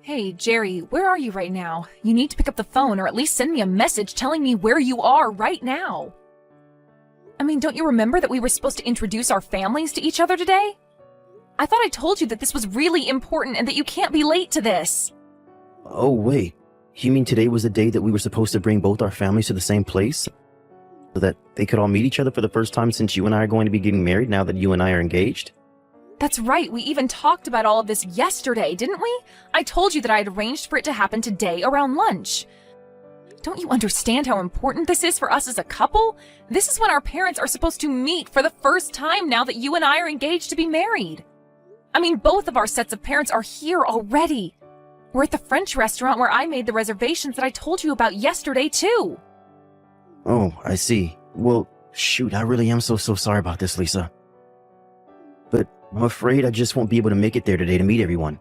Hey, Jerry, where are you right now? You need to pick up the phone or at least send me a message telling me where you are right now. I mean, don't you remember that we were supposed to introduce our families to each other today? I thought I told you that this was really important and that you can't be late to this. Oh, wait. You mean today was the day that we were supposed to bring both our families to the same place? So that they could all meet each other for the first time since you and I are going to be getting married now that you and I are engaged? That's right, we even talked about all of this yesterday, didn't we? I told you that I had arranged for it to happen today around lunch. Don't you understand how important this is for us as a couple? This is when our parents are supposed to meet for the first time now that you and I are engaged to be married. I mean, both of our sets of parents are here already. We're at the French restaurant where I made the reservations that I told you about yesterday, too. Oh, I see. Well, shoot, I really am so sorry about this, Lisa. But I'm afraid I just won't be able to make it there today to meet everyone.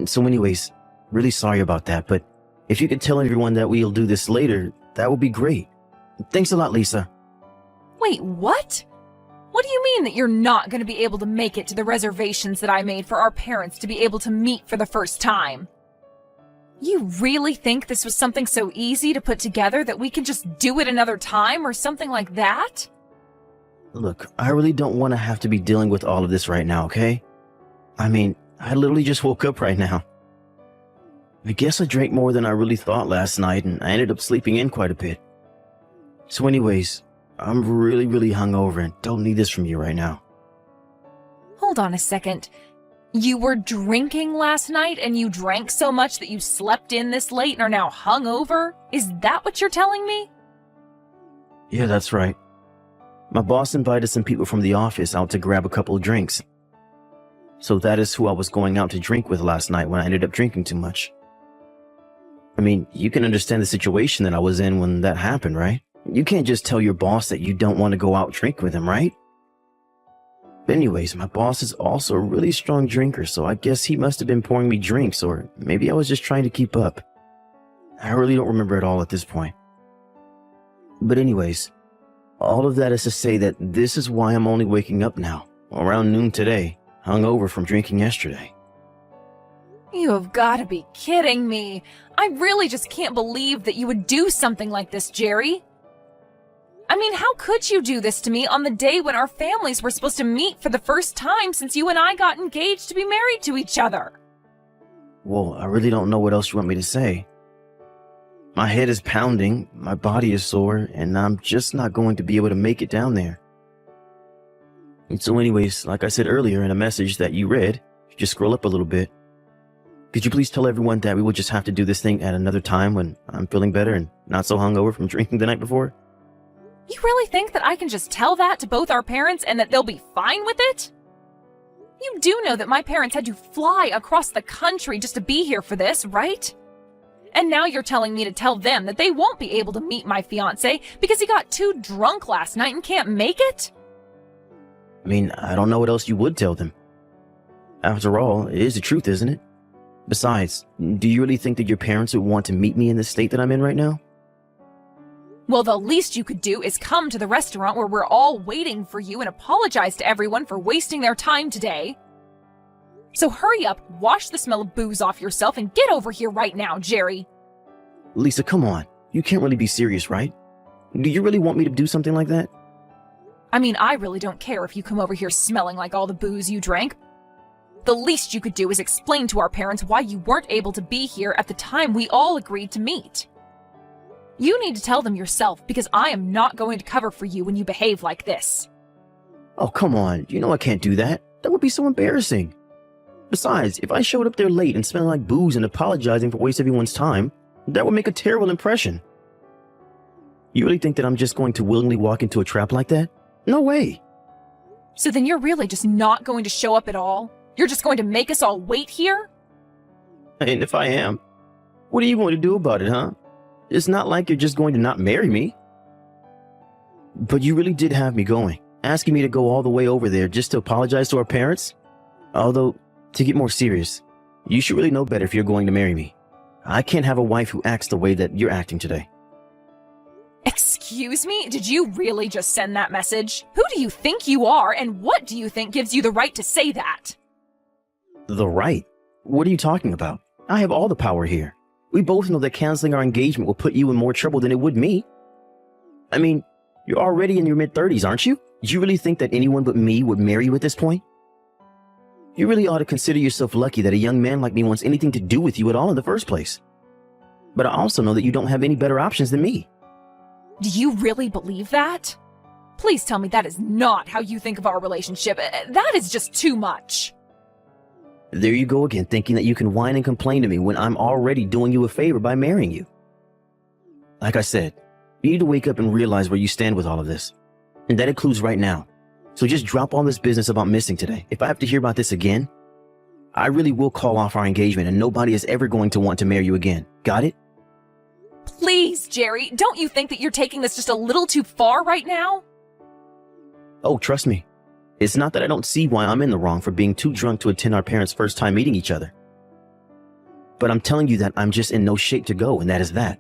So anyways, really sorry about that, but if you could tell everyone that we'll do this later, that would be great. Thanks a lot, Lisa. Wait, what? What do you mean that you're not going to be able to make it to the reservations that I made for our parents to be able to meet for the first time? You really think this was something so easy to put together that we can just do it another time or something like that? Look, I really don't want to have to be dealing with all of this right now, okay? I mean, I literally just woke up right now. I guess I drank more than I really thought last night, and I ended up sleeping in quite a bit. So anyways, I'm really hungover and don't need this from you right now. Hold on a second. You were drinking last night and you drank so much that you slept in this late and are now hungover? Is that what you're telling me? Yeah, that's right. My boss invited some people from the office out to grab a couple of drinks. So that is who I was going out to drink with last night when I ended up drinking too much. I mean, you can understand the situation that I was in when that happened, right? You can't just tell your boss that you don't want to go out drink with him, right? But anyways, my boss is also a really strong drinker, so I guess he must have been pouring me drinks, or maybe I was just trying to keep up. I really don't remember it all at this point. But anyways, all of that is to say that this is why I'm only waking up now, around noon today, hungover from drinking yesterday. You have got to be kidding me. I really just can't believe that you would do something like this, Jerry. I mean, how could you do this to me on the day when our families were supposed to meet for the first time since you and I got engaged to be married to each other? Well, I really don't know what else you want me to say. My head is pounding, my body is sore, and I'm just not going to be able to make it down there. And so anyways, like I said earlier in a message that you read, just scroll up a little bit. Could you please tell everyone that we will just have to do this thing at another time when I'm feeling better and not so hungover from drinking the night before? You really think that I can just tell that to both our parents and that they'll be fine with it? You do know that my parents had to fly across the country just to be here for this, right? And now you're telling me to tell them that they won't be able to meet my fiancé because he got too drunk last night and can't make it? I mean, I don't know what else you would tell them. After all, it is the truth, isn't it? Besides, do you really think that your parents would want to meet me in the state that I'm in right now? Well, the least you could do is come to the restaurant where we're all waiting for you and apologize to everyone for wasting their time today. So hurry up, wash the smell of booze off yourself, and get over here right now, Jerry. Lisa, come on. You can't really be serious, right? Do you really want me to do something like that? I mean, I really don't care if you come over here smelling like all the booze you drank. The least you could do is explain to our parents why you weren't able to be here at the time we all agreed to meet. You need to tell them yourself, because I am not going to cover for you when you behave like this. Oh, come on. You know I can't do that. That would be so embarrassing. Besides, if I showed up there late and smelling like booze and apologizing for wasting everyone's time, that would make a terrible impression. You really think that I'm just going to willingly walk into a trap like that? No way. So then you're really just not going to show up at all? You're just going to make us all wait here? And if I am, what are you going to do about it, huh? It's not like you're just going to not marry me. But you really did have me going, asking me to go all the way over there just to apologize to our parents? Although, to get more serious, you should really know better if you're going to marry me. I can't have a wife who acts the way that you're acting today. Excuse me? Did you really just send that message? Who do you think you are, and what do you think gives you the right to say that? The right? What are you talking about? I have all the power here. We both know that canceling our engagement will put you in more trouble than it would me. I mean, you're already in your mid-30s, aren't you? Do you really think that anyone but me would marry you at this point? You really ought to consider yourself lucky that a young man like me wants anything to do with you at all in the first place. But I also know that you don't have any better options than me. Do you really believe that? Please tell me that is not how you think of our relationship. That is just too much. There you go again, thinking that you can whine and complain to me when I'm already doing you a favor by marrying you. Like I said, you need to wake up and realize where you stand with all of this. And that includes right now. So just drop all this business about missing today. If I have to hear about this again, I really will call off our engagement and nobody is ever going to want to marry you again. Got it? Please, Jerry, don't you think that you're taking this just a little too far right now? Oh, trust me. It's not that I don't see why I'm in the wrong for being too drunk to attend our parents' first time meeting each other. But I'm telling you that I'm just in no shape to go, and that is that.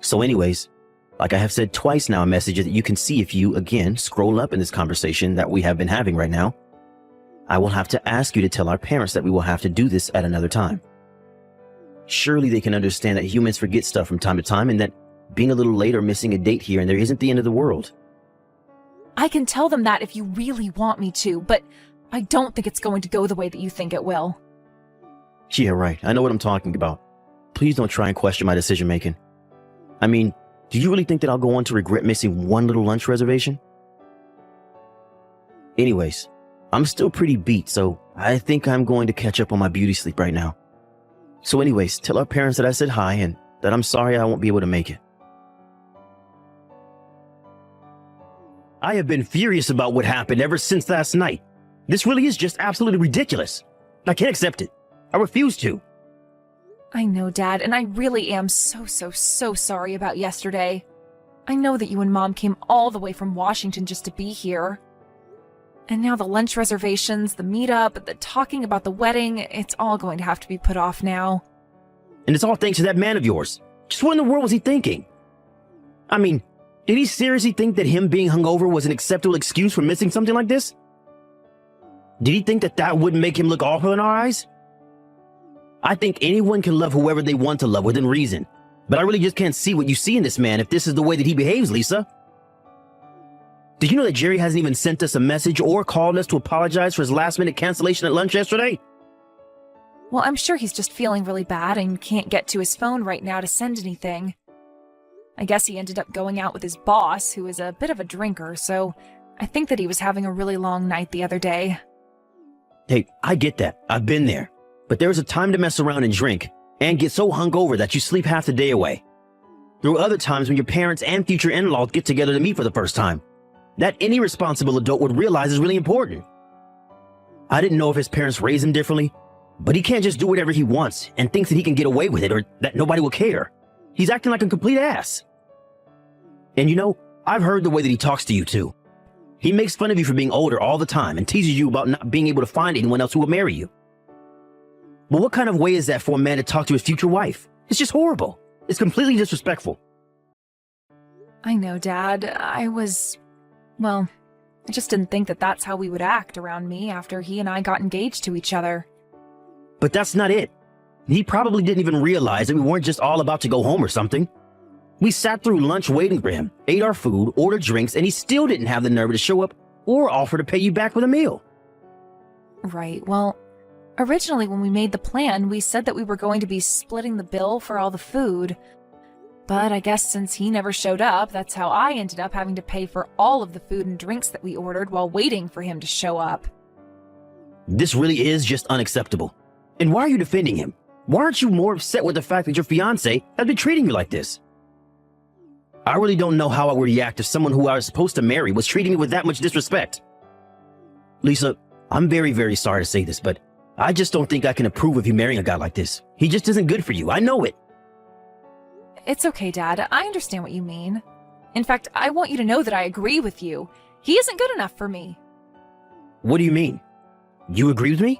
So anyways, like I have said twice now in messages that you can see if you, again, scroll up in this conversation that we have been having right now, I will have to ask you to tell our parents that we will have to do this at another time. Surely they can understand that humans forget stuff from time to time and that being a little late or missing a date here and there isn't the end of the world. I can tell them that if you really want me to, but I don't think it's going to go the way that you think it will. Yeah, right. I know what I'm talking about. Please don't try and question my decision making. I mean, do you really think that I'll go on to regret missing one little lunch reservation? Anyways, I'm still pretty beat, so I think I'm going to catch up on my beauty sleep right now. So anyways, tell our parents that I said hi and that I'm sorry I won't be able to make it. I have been furious about what happened ever since last night. This really is just absolutely ridiculous. I can't accept it. I refuse to. I know, Dad, and I really am so sorry about yesterday. I know that you and Mom came all the way from Washington just to be here. And now the lunch reservations, the meetup, the talking about the wedding, it's all going to have to be put off now. And it's all thanks to that man of yours. Just what in the world was he thinking? I mean, did he seriously think that him being hungover was an acceptable excuse for missing something like this? Did he think that that wouldn't make him look awful in our eyes? I think anyone can love whoever they want to love within reason, but I really just can't see what you see in this man if this is the way that he behaves, Lisa. Did you know that Jerry hasn't even sent us a message or called us to apologize for his last-minute cancellation at lunch yesterday? Well, I'm sure he's just feeling really bad and can't get to his phone right now to send anything. I guess he ended up going out with his boss, who is a bit of a drinker, so I think that he was having a really long night the other day. Hey, I get that. I've been there. But there's a time to mess around and drink, and get so hungover that you sleep half the day away. There are other times when your parents and future in-laws get together to meet for the first time. That any responsible adult would realize is really important. I didn't know if his parents raised him differently, but he can't just do whatever he wants and thinks that he can get away with it or that nobody will care. He's acting like a complete ass. And you know, I've heard the way that he talks to you too. He makes fun of you for being older all the time and teases you about not being able to find anyone else who will marry you. But what kind of way is that for a man to talk to his future wife? It's just horrible. It's completely disrespectful. I know, Dad. I just didn't think that that's how we would act around me after he and I got engaged to each other. But that's not it. He probably didn't even realize that we weren't just all about to go home or something. We sat through lunch waiting for him, ate our food, ordered drinks, and he still didn't have the nerve to show up or offer to pay you back with a meal. Right, well, originally when we made the plan, we said that we were going to be splitting the bill for all the food. But I guess since he never showed up, that's how I ended up having to pay for all of the food and drinks that we ordered while waiting for him to show up. This really is just unacceptable. And why are you defending him? Why aren't you more upset with the fact that your fiancé has been treating you like this? I really don't know how I would react if someone who I was supposed to marry was treating me with that much disrespect. Lisa, I'm very sorry to say this, but I just don't think I can approve of you marrying a guy like this. He just isn't good for you. I know it. It's okay, Dad. I understand what you mean. In fact, I want you to know that I agree with you. He isn't good enough for me. What do you mean? You agree with me?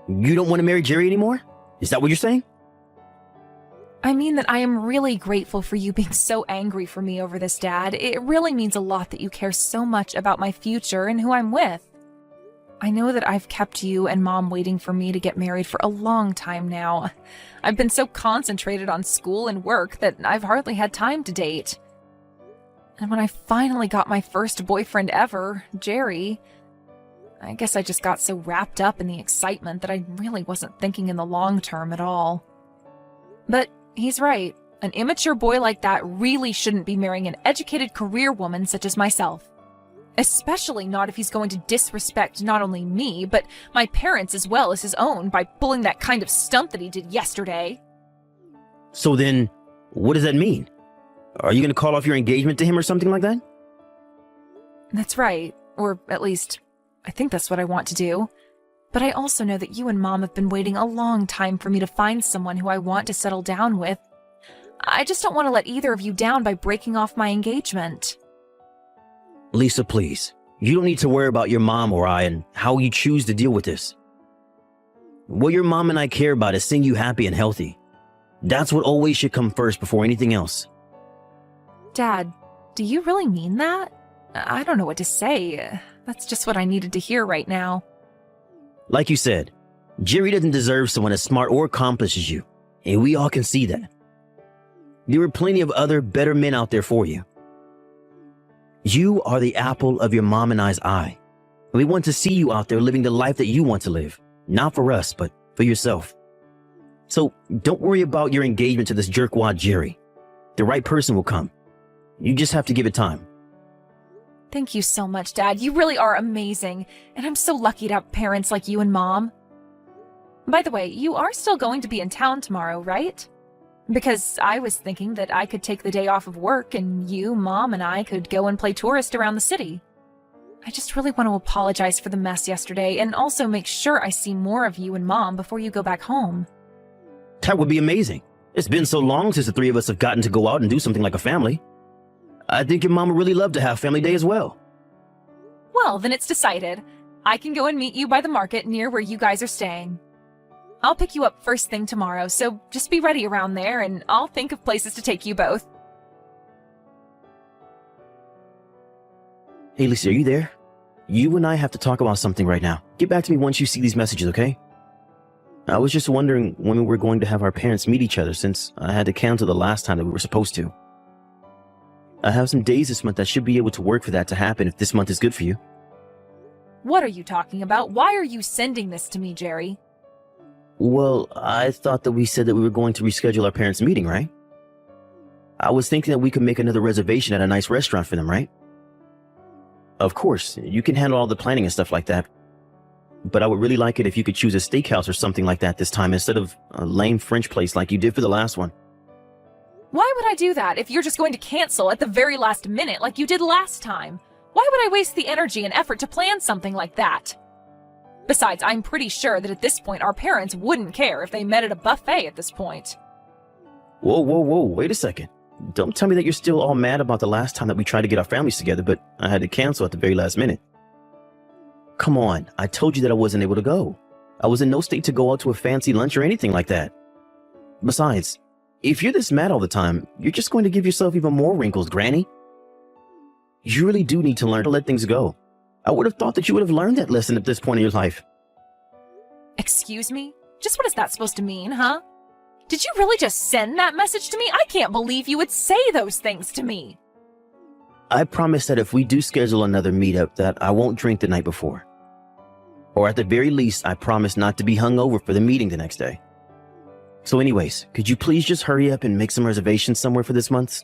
You don't want to marry Jerry anymore? Is that what you're saying? I mean that I am really grateful for you being so angry for me over this, Dad. It really means a lot that you care so much about my future and who I'm with. I know that I've kept you and Mom waiting for me to get married for a long time now. I've been so concentrated on school and work that I've hardly had time to date. And when I finally got my first boyfriend ever, Jerry, I guess I just got so wrapped up in the excitement that I really wasn't thinking in the long term at all. But he's right. An immature boy like that really shouldn't be marrying an educated career woman such as myself. Especially not if he's going to disrespect not only me, but my parents as well as his own by pulling that kind of stunt that he did yesterday. So then, what does that mean? Are you going to call off your engagement to him or something like that? That's right. Or at least, I think that's what I want to do. But I also know that you and Mom have been waiting a long time for me to find someone who I want to settle down with. I just don't want to let either of you down by breaking off my engagement. Lisa, please. You don't need to worry about your mom or I and how you choose to deal with this. What your mom and I care about is seeing you happy and healthy. That's what always should come first before anything else. Dad, do you really mean that? I don't know what to say. That's just what I needed to hear right now. Like you said, Jerry doesn't deserve someone as smart or accomplished as you, and we all can see that. There are plenty of other better men out there for you. You are the apple of your mom and I's eye. And we want to see you out there living the life that you want to live. Not for us, but for yourself. So don't worry about your engagement to this jerkwad Jerry. The right person will come. You just have to give it time. Thank you so much, Dad. You really are amazing. And I'm so lucky to have parents like you and Mom. By the way, you are still going to be in town tomorrow, right? Because I was thinking that I could take the day off of work and you, Mom, and I could go and play tourist around the city. I just really want to apologize for the mess yesterday and also make sure I see more of you and Mom before you go back home. That would be amazing. It's been so long since the three of us have gotten to go out and do something like a family. I think your mom would really love to have family day as well. Well, then it's decided. I can go and meet you by the market near where you guys are staying. I'll pick you up first thing tomorrow, so just be ready around there and I'll think of places to take you both. Hey, Lisa, are you there? You and I have to talk about something right now. Get back to me once you see these messages, okay? I was just wondering when we were going to have our parents meet each other since I had to cancel the last time that we were supposed to. I have some days this month that should be able to work for that to happen if this month is good for you. What are you talking about? Why are you sending this to me, Jerry? Well, I thought that we said that we were going to reschedule our parents' meeting, right? I was thinking that we could make another reservation at a nice restaurant for them, right? Of course, you can handle all the planning and stuff like that. But I would really like it if you could choose a steakhouse or something like that this time instead of a lame French place like you did for the last one. Why would I do that if you're just going to cancel at the very last minute like you did last time? Why would I waste the energy and effort to plan something like that? Besides, I'm pretty sure that at this point our parents wouldn't care if they met at a buffet at this point. Whoa, wait a second. Don't tell me that you're still all mad about the last time that we tried to get our families together, but I had to cancel at the very last minute. Come on, I told you that I wasn't able to go. I was in no state to go out to a fancy lunch or anything like that. Besides, if you're this mad all the time, you're just going to give yourself even more wrinkles, Granny. You really do need to learn to let things go. I would have thought that you would have learned that lesson at this point in your life. Excuse me? Just what is that supposed to mean, huh? Did you really just send that message to me? I can't believe you would say those things to me. I promise that if we do schedule another meetup that I won't drink the night before. Or at the very least, I promise not to be hungover for the meeting the next day. So anyways, could you please just hurry up and make some reservations somewhere for this month?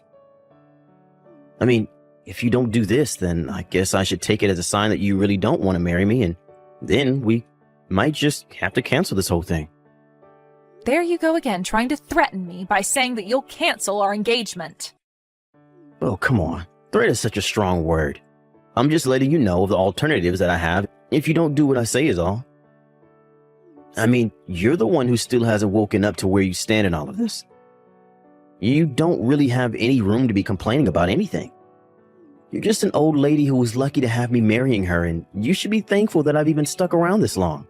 I mean, if you don't do this, then I guess I should take it as a sign that you really don't want to marry me, and then we might just have to cancel this whole thing. There you go again, trying to threaten me by saying that you'll cancel our engagement. Oh, come on. Threat is such a strong word. I'm just letting you know of the alternatives that I have if you don't do what I say is all. I mean, you're the one who still hasn't woken up to where you stand in all of this. You don't really have any room to be complaining about anything. You're just an old lady who was lucky to have me marrying her, and you should be thankful that I've even stuck around this long.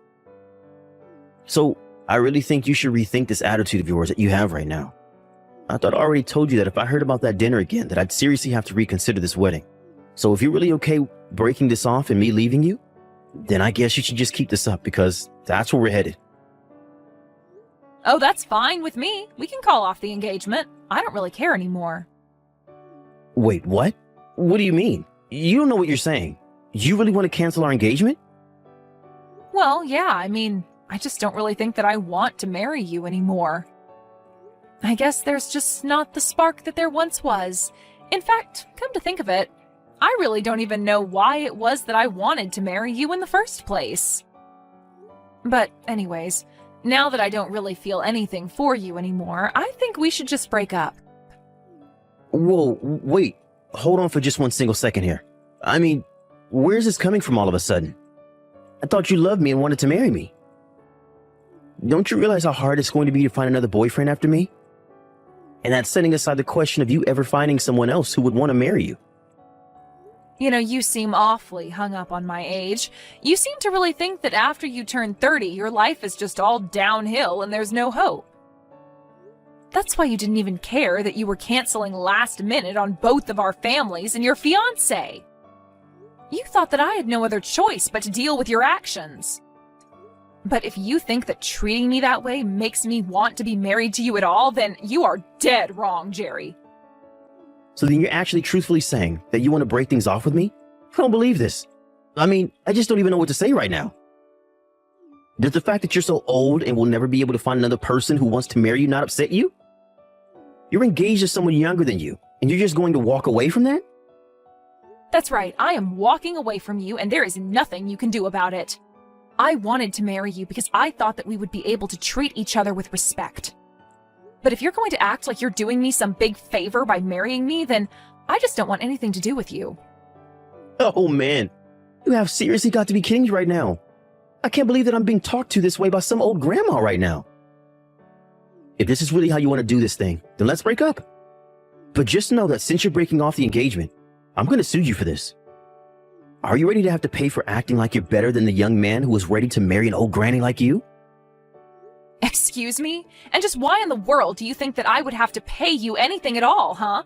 So, I really think you should rethink this attitude of yours that you have right now. I thought I already told you that if I heard about that dinner again, that I'd seriously have to reconsider this wedding. So if you're really okay breaking this off and me leaving you, then I guess you should just keep this up because that's where we're headed. Oh, that's fine with me. We can call off the engagement. I don't really care anymore. Wait, what? What do you mean? You don't know what you're saying. You really want to cancel our engagement? Well, yeah, I just don't really think that I want to marry you anymore. I guess there's just not the spark that there once was. In fact, come to think of it, I really don't even know why it was that I wanted to marry you in the first place. But anyways, now that I don't really feel anything for you anymore, I think we should just break up. Whoa, wait. Hold on for just one single second here. Where's this coming from all of a sudden? I thought you loved me and wanted to marry me. Don't you realize how hard it's going to be to find another boyfriend after me? And that's setting aside the question of you ever finding someone else who would want to marry you. You seem awfully hung up on my age. You seem to really think that after you turn 30, your life is just all downhill and there's no hope. That's why you didn't even care that you were canceling last minute on both of our families and your fiancé. You thought that I had no other choice but to deal with your actions. But if you think that treating me that way makes me want to be married to you at all, then you are dead wrong, Jerry. So then you're actually truthfully saying that you want to break things off with me? I don't believe this. I just don't even know what to say right now. Does the fact that you're so old and will never be able to find another person who wants to marry you not upset you? You're engaged to someone younger than you, and you're just going to walk away from that? That's right, I am walking away from you, and there is nothing you can do about it. I wanted to marry you because I thought that we would be able to treat each other with respect. But if you're going to act like you're doing me some big favor by marrying me, then I just don't want anything to do with you. Oh man, you have seriously got to be kidding me right now. I can't believe that I'm being talked to this way by some old grandma right now. If this is really how you want to do this thing, then let's break up. But just know that since you're breaking off the engagement, I'm going to sue you for this. Are you ready to have to pay for acting like you're better than the young man who was ready to marry an old granny like you? Excuse me? And just why in the world do you think that I would have to pay you anything at all, huh?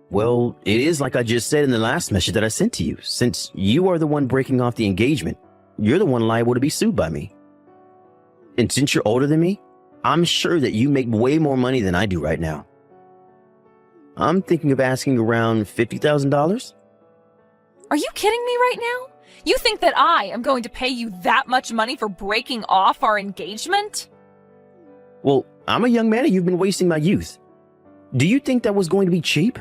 Well, it is like I just said in the last message that I sent to you. Since you are the one breaking off the engagement, you're the one liable to be sued by me. And since you're older than me, I'm sure that you make way more money than I do right now. I'm thinking of asking around $50,000. Are you kidding me right now? You think that I am going to pay you that much money for breaking off our engagement? Well, I'm a young man and you've been wasting my youth. Do you think that was going to be cheap?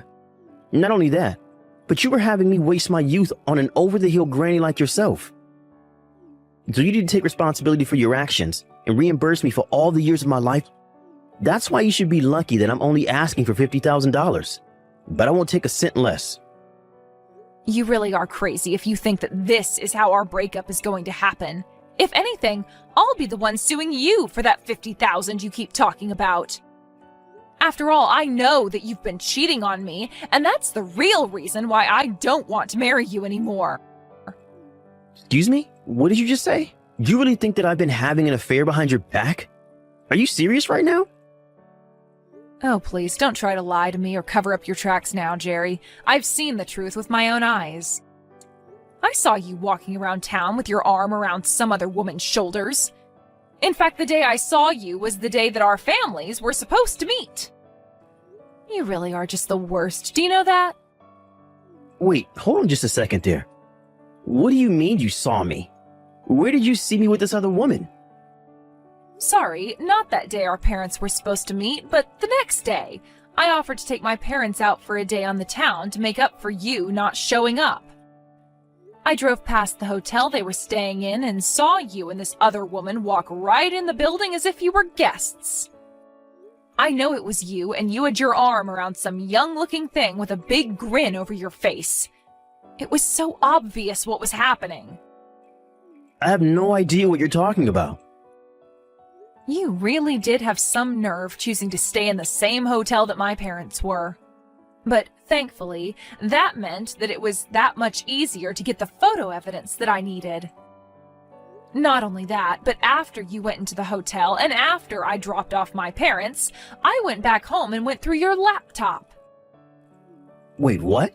Not only that, but you were having me waste my youth on an over-the-hill granny like yourself. So you need to take responsibility for your actions and reimburse me for all the years of my life. That's why you should be lucky that I'm only asking for $50,000. But I won't take a cent less. You really are crazy if you think that this is how our breakup is going to happen. If anything, I'll be the one suing you for that $50,000 you keep talking about. After all, I know that you've been cheating on me, and that's the real reason why I don't want to marry you anymore. Excuse me? What did you just say? You really think that I've been having an affair behind your back? Are you serious right now? Oh, please, don't try to lie to me or cover up your tracks now, Jerry. I've seen the truth with my own eyes. I saw you walking around town with your arm around some other woman's shoulders. In fact, the day I saw you was the day that our families were supposed to meet. You really are just the worst. Do you know that? Wait, hold on just a second there. What do you mean you saw me? Where did you see me with this other woman? Sorry, not that day our parents were supposed to meet, but the next day. I offered to take my parents out for a day on the town to make up for you not showing up. I drove past the hotel they were staying in and saw you and this other woman walk right in the building as if you were guests. I know it was you, and you had your arm around some young-looking thing with a big grin over your face. It was so obvious what was happening. I have no idea what you're talking about. You really did have some nerve choosing to stay in the same hotel that my parents were. But thankfully, that meant that it was that much easier to get the photo evidence that I needed. Not only that, but after you went into the hotel and after I dropped off my parents, I went back home and went through your laptop. Wait, what?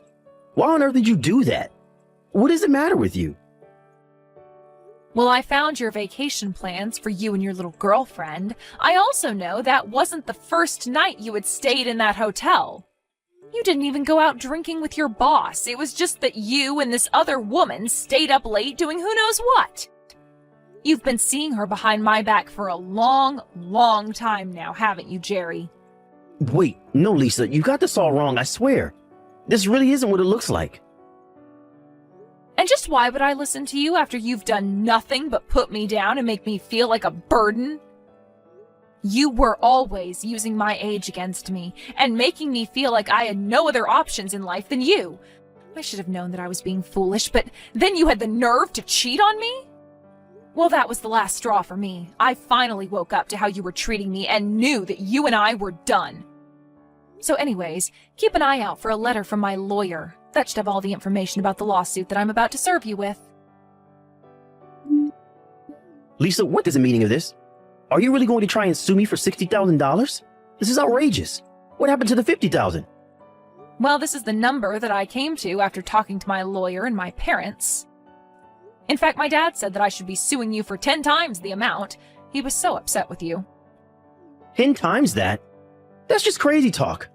Why on earth did you do that? What does it matter with you? Well, I found your vacation plans for you and your little girlfriend. I also know that wasn't the first night you had stayed in that hotel. You didn't even go out drinking with your boss. It was just that you and this other woman stayed up late doing who knows what. You've been seeing her behind my back for a long, long time now, haven't you, Jerry? Wait, no, Lisa, you got this all wrong, I swear. This really isn't what it looks like. And just why would I listen to you after you've done nothing but put me down and make me feel like a burden? You were always using my age against me and making me feel like I had no other options in life than you. I should have known that I was being foolish, but then you had the nerve to cheat on me? Well, that was the last straw for me. I finally woke up to how you were treating me and knew that you and I were done. So anyways, keep an eye out for a letter from my lawyer. That should have all the information about the lawsuit that I'm about to serve you with. Lisa, what is the meaning of this? Are you really going to try and sue me for $60,000? This is outrageous. What happened to the $50,000? Well, this is the number that I came to after talking to my lawyer and my parents. In fact, my dad said that I should be suing you for 10 times the amount. He was so upset with you. 10 times that? That's just crazy talk.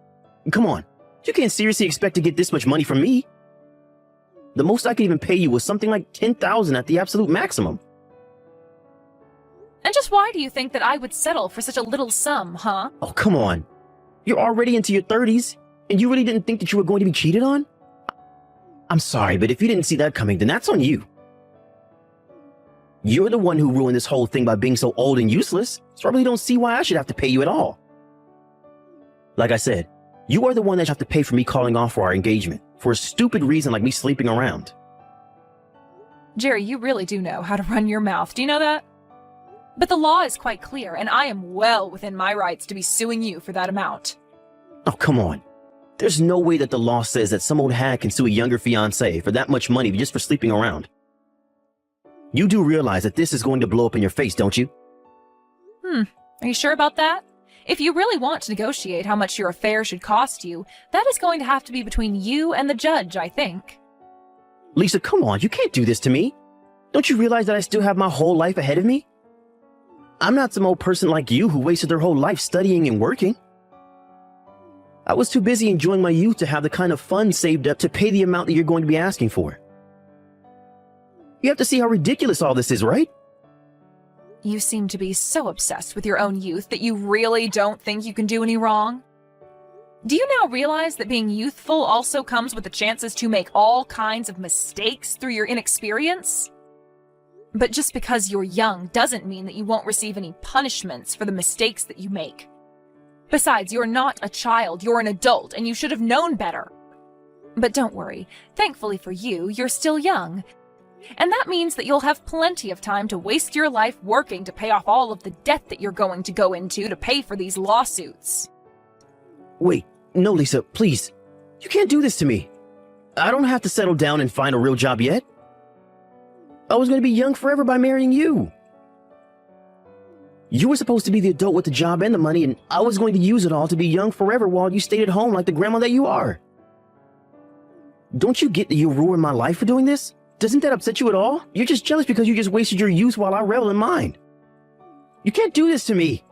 Come on, you can't seriously expect to get this much money from me. The most I could even pay you was something like $10,000 at the absolute maximum. And just why do you think that I would settle for such a little sum, huh? Oh, come on. You're already into your 30s, and you really didn't think that you were going to be cheated on? I'm sorry, but if you didn't see that coming, then that's on you. You're the one who ruined this whole thing by being so old and useless, so I really don't see why I should have to pay you at all. Like I said, you are the one that should have to pay for me calling off for our engagement, for a stupid reason like me sleeping around. Jerry, you really do know how to run your mouth, do you know that? But the law is quite clear, and I am well within my rights to be suing you for that amount. Oh, come on. There's no way that the law says that some old hag can sue a younger fiancé for that much money just for sleeping around. You do realize that this is going to blow up in your face, don't you? Are you sure about that? If you really want to negotiate how much your affair should cost you, that is going to have to be between you and the judge, I think. Lisa, come on, you can't do this to me. Don't you realize that I still have my whole life ahead of me? I'm not some old person like you who wasted their whole life studying and working. I was too busy enjoying my youth to have the kind of funds saved up to pay the amount that you're going to be asking for. You have to see how ridiculous all this is, right? You seem to be so obsessed with your own youth that you really don't think you can do any wrong. Do you now realize that being youthful also comes with the chances to make all kinds of mistakes through your inexperience? But just because you're young doesn't mean that you won't receive any punishments for the mistakes that you make. Besides, you're not a child, you're an adult, and you should have known better. But don't worry, thankfully for you, you're still young. And that means that you'll have plenty of time to waste your life working to pay off all of the debt that you're going to go into to pay for these lawsuits. Wait, no, Lisa, please. You can't do this to me. I don't have to settle down and find a real job yet. I was going to be young forever by marrying you. You were supposed to be the adult with the job and the money, and I was going to use it all to be young forever while you stayed at home like the grandma that you are. Don't you get that you ruined my life for doing this? Doesn't that upset you at all? You're just jealous because you just wasted your youth while I revel in mine. You can't do this to me.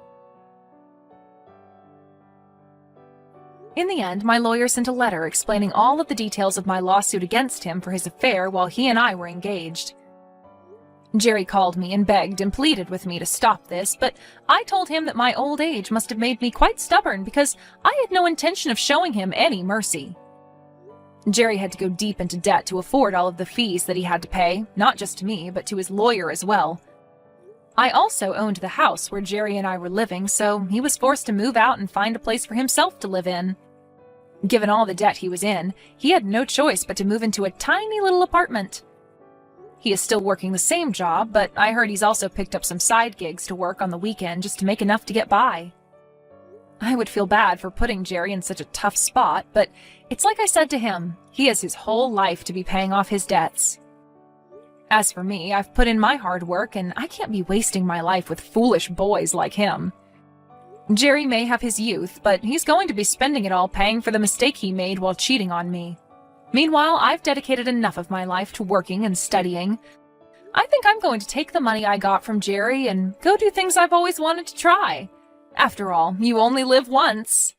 In the end, my lawyer sent a letter explaining all of the details of my lawsuit against him for his affair while he and I were engaged. Jerry called me and begged and pleaded with me to stop this, but I told him that my old age must have made me quite stubborn because I had no intention of showing him any mercy. Jerry had to go deep into debt to afford all of the fees that he had to pay, not just to me, but to his lawyer as well. I also owned the house where Jerry and I were living, so he was forced to move out and find a place for himself to live in. Given all the debt he was in, he had no choice but to move into a tiny little apartment. He is still working the same job, but I heard he's also picked up some side gigs to work on the weekend just to make enough to get by. I would feel bad for putting Jerry in such a tough spot, but it's like I said to him, he has his whole life to be paying off his debts. As for me, I've put in my hard work, and I can't be wasting my life with foolish boys like him. Jerry may have his youth, but he's going to be spending it all paying for the mistake he made while cheating on me. Meanwhile, I've dedicated enough of my life to working and studying. I think I'm going to take the money I got from Jerry and go do things I've always wanted to try. After all, you only live once.